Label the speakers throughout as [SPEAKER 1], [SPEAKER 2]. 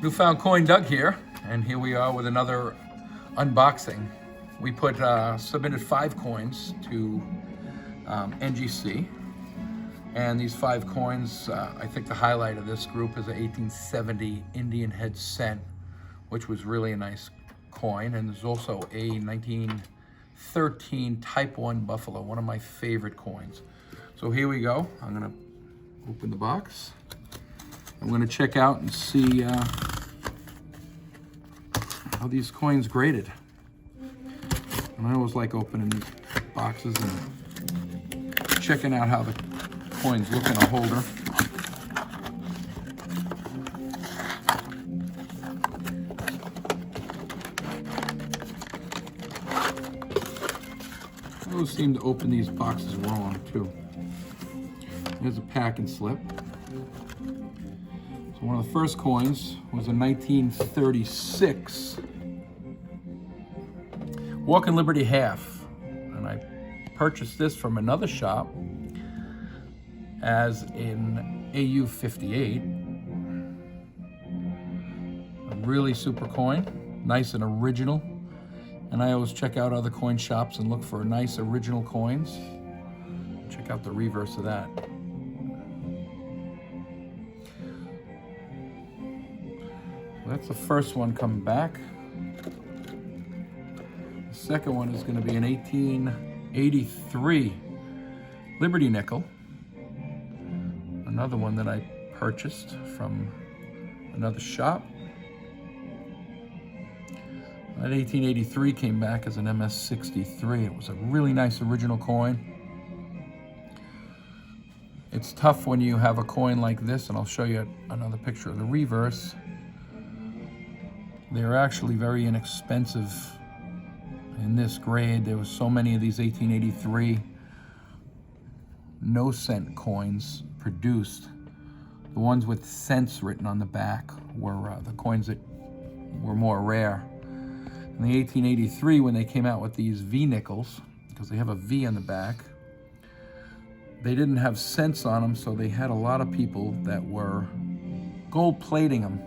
[SPEAKER 1] Newfound Coin Doug here, and here we are with another unboxing. We submitted 5 coins to NGC, and these 5 coins, I think the highlight of this group is an 1870 Indian head cent, which was really a nice coin, and there's also a 1913 Type 1 Buffalo, one of my favorite coins. So here we go. I'm gonna open the box. I'm gonna check out and see how these coins graded. And I always like opening these boxes and checking out how the coins look in a holder. I always seem to open these boxes wrong too. Here's a packing slip. So one of the first coins was a 1936 Walking Liberty half, and I purchased this from another shop as an AU 58. A really super coin, nice and original. And I always check out other coin shops and look for nice original coins. Check out the reverse of that. That's the first one coming back. The second one is going to be an 1883 Liberty nickel. Another one that I purchased from another shop. That 1883 came back as an MS63. It was a really nice original coin. It's tough when you have a coin like this, and I'll show you another picture of the reverse. They're actually very inexpensive in this grade. There was so many of these 1883 no cent coins produced. The ones with cents written on the back were the coins that were more rare. In the 1883, when they came out with these V nickels, because they have a V on the back, they didn't have cents on them, so they had a lot of people that were gold plating them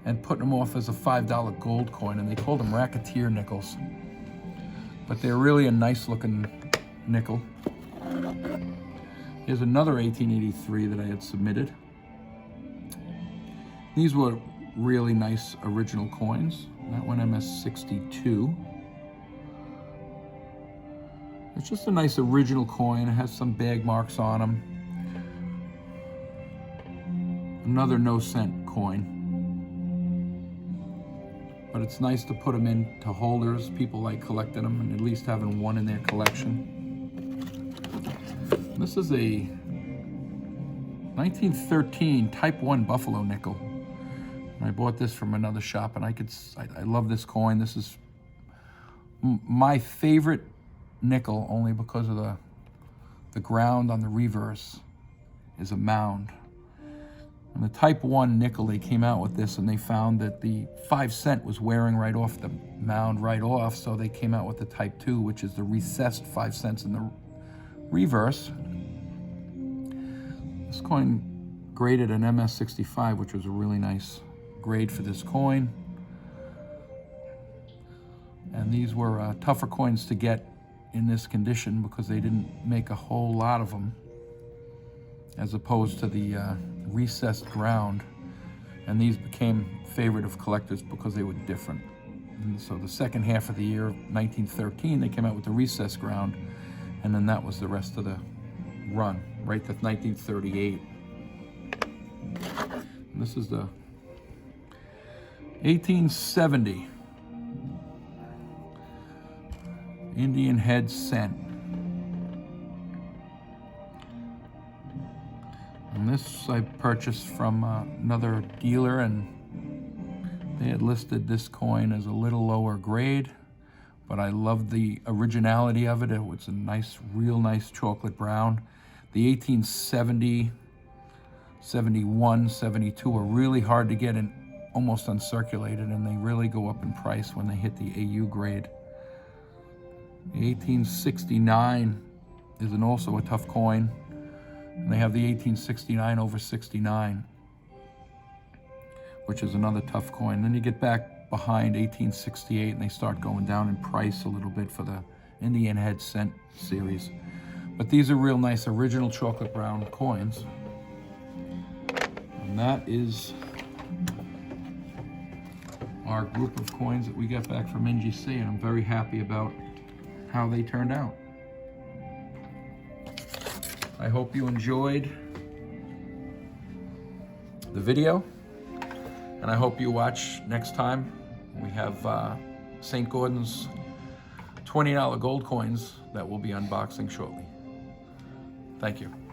[SPEAKER 1] and putting them off as a $5 gold coin, and they called them racketeer nickels. But they're really a nice looking nickel. Here's another 1883 that I had submitted. These were really nice original coins. That one MS62. It's just a nice original coin. It has some bag marks on them. Another no cent coin. But it's nice to put them into holders. People like collecting them and at least having one in their collection. This is a 1913 Type 1 Buffalo nickel. I bought this from another shop, and I love this coin. This is my favorite nickel, only because of the ground on the reverse is a mound. And the Type 1 nickel, they came out with this, and they found that the 5 cent was wearing right off the mound right off, so they came out with the Type 2, which is the recessed 5 cents in the reverse. This coin graded an MS65, which was a really nice grade for this coin. And these were tougher coins to get in this condition because they didn't make a whole lot of them, as opposed to the recessed ground. And these became favorite of collectors because they were different. And so the second half of the year, 1913, they came out with the recessed ground, and then that was the rest of the run, right to 1938. And this is the 1870 Indian head cent. And this I purchased from another dealer, and they had listed this coin as a little lower grade, but I loved the originality of it. It was a nice, real nice chocolate brown. The 1870, 71, 72 are really hard to get and almost uncirculated, and they really go up in price when they hit the AU grade. The 1869 is also a tough coin, and they have the 1869 over 69, which is another tough coin. Then you get back behind 1868 and they start going down in price a little bit for the Indian Head Cent series. But these are real nice original chocolate brown coins. And that is our group of coins that we got back from NGC, and I'm very happy about how they turned out. I hope you enjoyed the video, and I hope you watch next time. We have St. Gordon's $20 gold coins that we'll be unboxing shortly. Thank you.